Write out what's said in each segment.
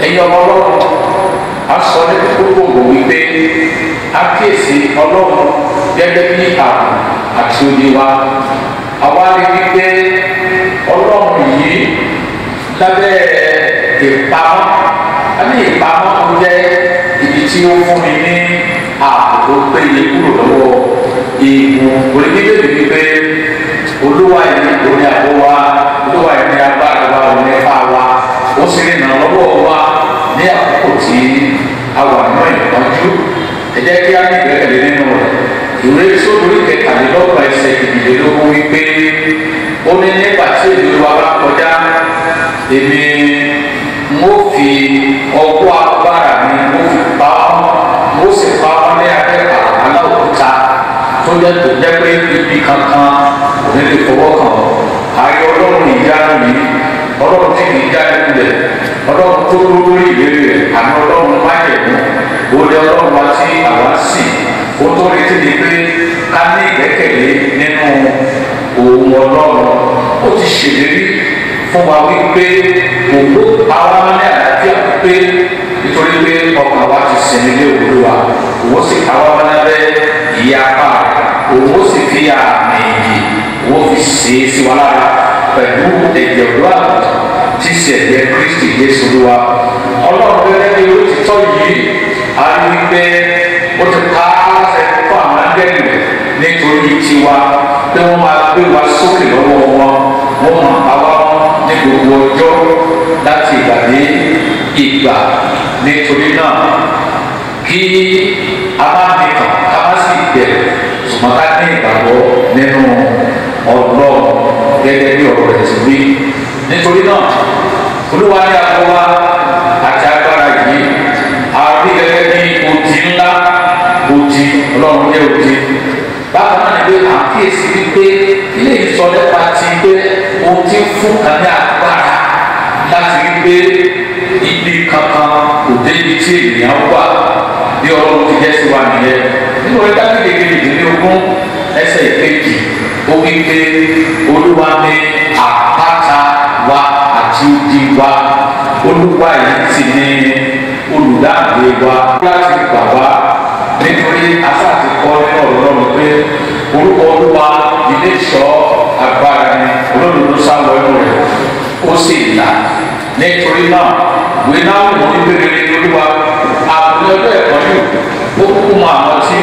ẹ̀yin ọmọ ọlọ́run asọ ní gbogbo wípé àkíyèsí ọlọ́run gẹ́gẹ́ bí ààbò àti òye wa àwa rí wípé ọlọ́run yìí lábẹ́ ìpamọ́ àní ìpamọ́ jẹ́ ibi tí ó fún mi ní ààbò tó péye kúrò lọ́wọ́ ìgùn orílẹ̀-èdè wípé olúwa yìí òní àbọ̀ wa olúwa yìí ní agbára wa òní ẹ̀fà wa ó sì rìn náà lọ́wọ́ wa ní àkókò tí a wà nínú ìpọ́njú ẹ jẹ́ kí á ní ìgbẹ́kẹ̀lé nínú rẹ̀ ìwé sódòrí kẹtàlélọ́gbọ̀n ẹsẹ̀ ìdílélógún wípé ó ní nígbà tí èdè wa bá kọjá èmi mo fi ọwọ́ agbára mi mo fi pa ọ́ mo sì pa ọ́ ní abẹ́ àlá òkúta tó jẹ́ pé ibi kankan kò ní lè fọwọ́ kàn ọ́ ayé ọlọ́run ìyanu yìí ọlọ́run tí kì í já nílẹ̀ ọlọ́run tó lórí ìlérí rẹ̀ àmì ọlọ́run májèmú òde ọlọ́run wa tí àwa sì ó tó retí ni pé ká ní ìgbẹ́kẹ̀lé nínú òun ọlọ́run ó ti ṣèlérí fún wa wípé òwò àwa ní àlàáfíà pé nítorí pé ọkàn wa ti sinmi lé òwúrọ̀ wa òwò sì káwá wọn lábẹ́ ìyapa òwò sì fi àmì yìí òwò fi ṣe é sí wa lára pẹ̀lú ẹ̀jẹ̀ òwúrọ̀ àgùntàn tí sì ẹ̀jẹ̀ Kristi Jésù wa ọlọ́run gẹ́gẹ́ bí olótìtọ́ yìí a rí wípé ó ti ká àṣẹ fún àwọn áńgẹ́lì rẹ̀ nítorí tiwa pé wọ́n máa gbé wa sókè lọ́wọ́ wọn wọ́n mọ̀ àwa ní gbogbo ọjọ́ láti ìgbà dé ìgbà nítorí náà kí a má nìkan ká má sì bẹ̀rẹ̀ ṣùgbọ́n ká ní ìgbàgbọ́ nínú ọlọ́run gẹ́gẹ́ bí ọ̀rọ̀ rẹ̀ ti wí nítorí náà olúwa ní àgọ́ wa àti agbára yìí a rí gẹ́gẹ́ bí odi ńlá odi ọlọ́run jẹ́ odi bákan náà ni pé àkíyèsí wípé ilé ìsọ nípa ti pé ohun tí ń fún kan ní agbára láti rí pé ibi kankan kò débi tí ènìyàn wà bí ọlọ́run ti jẹ́ sí wa nìyẹn nínú orí dábìlì kejìdínlógún ẹsẹ̀ ìkejì ó wí pé olúwa ní àpáta wa àti odi wa olúwa yìí sì ní olùdáàbò wa láti gbà wá nítorí asáàtì kọ́ nínú ọ̀rọ̀ lọ́rùn pé orúkọ olúwa ilé ìṣọ́ agbára ni olódodo sáwọ inú rẹ̀ ó sì là nítorí náà ìwé náà wò ní bèrè olúwa àbúrò ọjọ́ ẹ̀kọ́ yìí ó kúkú mọ àwọn tí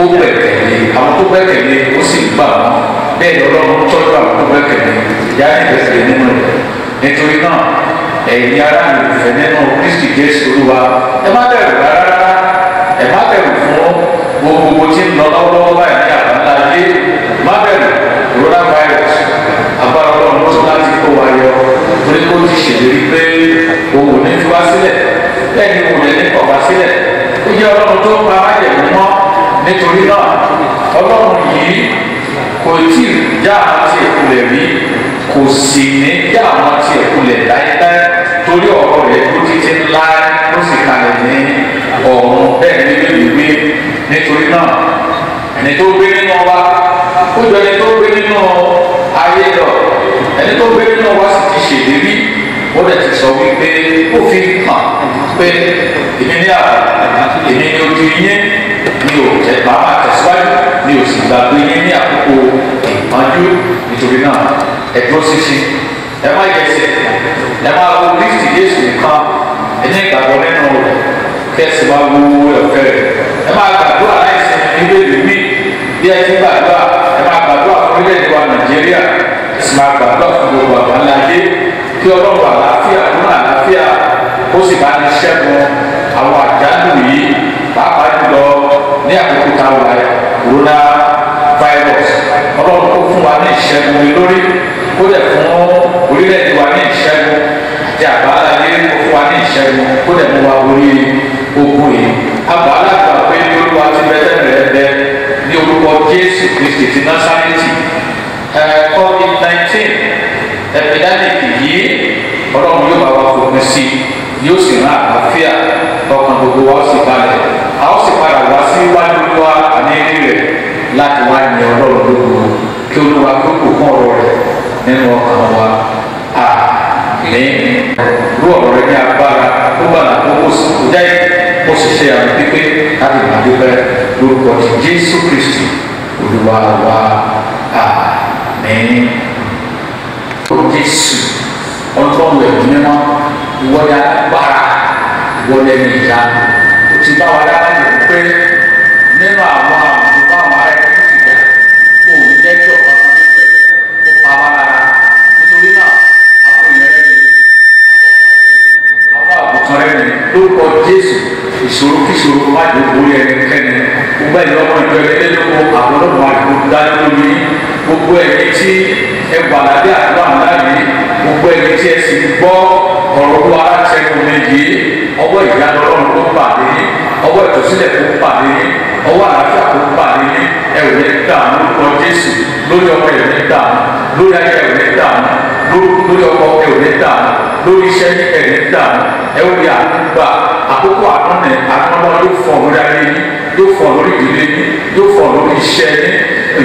ó gbẹ̀kẹ̀lé àwọn tó gbẹ̀kẹ̀lé ó sì gbà wọ́n bẹ́ẹ̀ lọ́lọ́run tọ́jú àwọn tó gbẹ̀kẹ̀lé ìyá ìgbẹ́kẹ̀lé nínú rẹ̀ nítorí náà ẹ̀yin ará mi fẹ́ nínú Kristi Jésù olúwa ẹ má bẹ̀rù rárá ẹ má bẹ̀rù fún gbogbo tí ń lọ lọ́wọ́lọ́wọ́ báyìí ní àbáńlá ayé má bẹ̀rù coronavirus agbára ọlọ́run tó láti kó wa yọ torí kó ti ṣèlérí pé òun ò ní fi wá sílẹ̀ bẹ́ẹ̀ ni òun ò ní kọ̀ wá sílẹ̀ ó jẹ́ ọlọ́run tó pa májẹ̀mú mọ́ nítorí náà ọlọ́run yìí kò tí ì já àwọn tí èkulẹ̀ rí kò sì ní já àwọn tí èkulẹ̀ láíláí torí ọ̀rọ̀ rẹ̀ tó ti ti ńlá ó sì kalẹ̀ ní ọ̀run bẹ́ẹ̀ ni bíbí wí nítorí náà ẹni tó gbé nínú wa ó jọ ẹni tó gbé nínú ayé lọ ẹni tó gbé nínú wa sì ti ṣèlérí ó lè ti sọ wípé ó fi hàn pé èmi ní àbọ̀ èmi ní ojú yín mi ò tẹ̀ máa tẹ̀síwájú mi ò sì gbàgbé yín ní àkókò ìpọ́njú nítorí náà ẹ̀dúró ṣinṣin ẹ má yẹsẹ̀ ẹ má wo Kristi Jésù nìkan ẹ ní ìgbàgbọ́ nínú rẹ̀ kẹ́sì máa wo ẹ̀fẹ́ rẹ̀ ẹ má gbàdúrà láìsí ilé ìlú bí ẹ ti gbàdúrà ẹ má gbàdúrà fún orílẹ̀-èdè wa Nàìjíríà ẹ sì má gbàdúrà fún gbogbo àgbáńlá ayé kí Ọlọ́run àlàáfíà fún àlàáfíà ó sì bá ní ṣẹ́gun àwọn àjálù yìí pàápàá jùlọ ní àkókò táwọn corona virus Ọlọ́run kó fún wa ní ìṣẹ́gun lórí kó dẹ̀ fún orílẹ̀-èdè wa ní ìṣẹ́gun àti àgbáńlá ayé kó fún wa ní ìṣẹ́gun kó dẹ̀ mú wa borí ogun yìí àgbáńlá gbà pé ní Olúwa ti bẹ́ẹ̀ rẹ̀ bẹ́ ní orúkọ Jésù Kristi ti Násárẹ́tì COVID-19 epidemic yìí Ọlọ́run yóò bá wa fòpin sí yóò sì rán àlàáfíà ọkàn gbogbo wa sì balẹ̀ a ó sì padà wá sí iwájú wa àní rẹ̀ láti wá ní Ọlọ́run lóko kí Olúwa kó kó fún ọ̀rọ̀ rẹ̀ nínú ọkàn wa àmín rú ọ̀rọ̀ rẹ̀ ní agbára ṣe àwọn pípé láti máa dúpẹ́ lórúkọ ti Jésù Kristi Olúwa wa àmín. Jésù ọlọ́run ẹ̀mí mímọ́ ìwọ́de agbára ìwọ́de ní ìyá ó ti bá wa dábàá yẹn pé nínú àwọn àwùjọ bá àwọn ará ẹni tó ti gbà kó o jẹ́ kí ọ̀pọ̀ kan níbẹ̀ kó pa wá lára nítorí náà àwọn èèyàn rẹ̀ ni àwọn àgùntàn rẹ̀ ni lórúkọ Jésù ìṣòro kíṣòro má jò borí ẹnikẹ́ni gbogbo ẹ̀yìn ọmọ ìjọ ẹlẹ́dẹ́gbẹ̀lẹ́gbẹ̀ àwọn ọlọ́run àdúgbò dájú lórí gbogbo ẹ̀yìn tí ẹ wà lábẹ́ àdúrà ńlá yìí gbogbo ẹ̀yìn tí ẹ sì gbọ́ ọ̀rọ̀ tó ara tẹnu mi yìí ọwọ́ ìyanu ọlọ́run tó pàdé yín ọwọ́ ìtòsílẹ̀ tó pàdé yín ọwọ́ àlàáfíà tó pàdé yín ẹ ò ní dààmú lórúkọ Jésù lórí ọmọ ẹ ò ní dààmú lórí ayé ẹ ò ní dààmú lórí ọkọ ẹ ò ní dààmú lórí iṣẹ́ ẹ ò ní dààmú ẹ ò ní àdúgbà àkókò àtúnẹ̀ àtúnọ̀ yóò fọ̀ lórí ayé yín yóò fọ̀ lórí ìdílé yín yóò fọ̀ lórí iṣẹ́ yín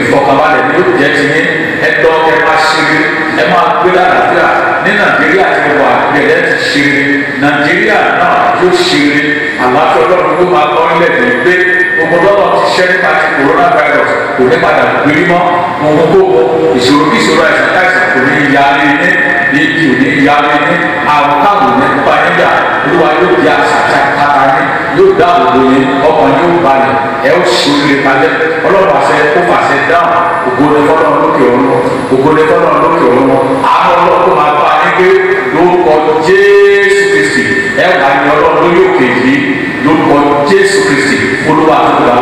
ìfọ̀kànbalẹ̀ ni yóò jẹ́ ti yín ẹ̀dọ́ ẹ máa ṣeré ẹ máa gbé lálàáfíà ní Nàìjíríà ti wà gbẹ̀dẹ̀ ti ṣeré Nàìjíríà náà yóò ṣeré àlàáfíà ọlọ́run ló máa tọ́ ilẹ̀ tó gbé gbogbo lọ́wọ́ ti ṣẹ́ nípa ti coronavirus kò ní padà gbérí mọ́ ohun gbogbo ìṣòro kí ìṣòro àìsàn káìsàn kò ní yálé ní ibi ò ní yálé ní àwọn káwọn ní nípa nígbà olúwa yóò di àṣàṣà kàkà ní yóò dáàbò bò yín ọkàn yóò balẹ̀ ẹ ó ṣòro kalẹ̀ ọlọ́run àṣẹ kó fàṣẹ dáhùn ògo ní fọlọ́run lókè ọ̀run ògo ní fọlọ́run lókè ọ̀run àwọn ọlọ́run máa bá yín gbé lórúkọ Jésù Kristi ẹ wà ní ọlọ́run lórí òkè yìí lórúkọ Jésù Kristi olúwa àti olúwa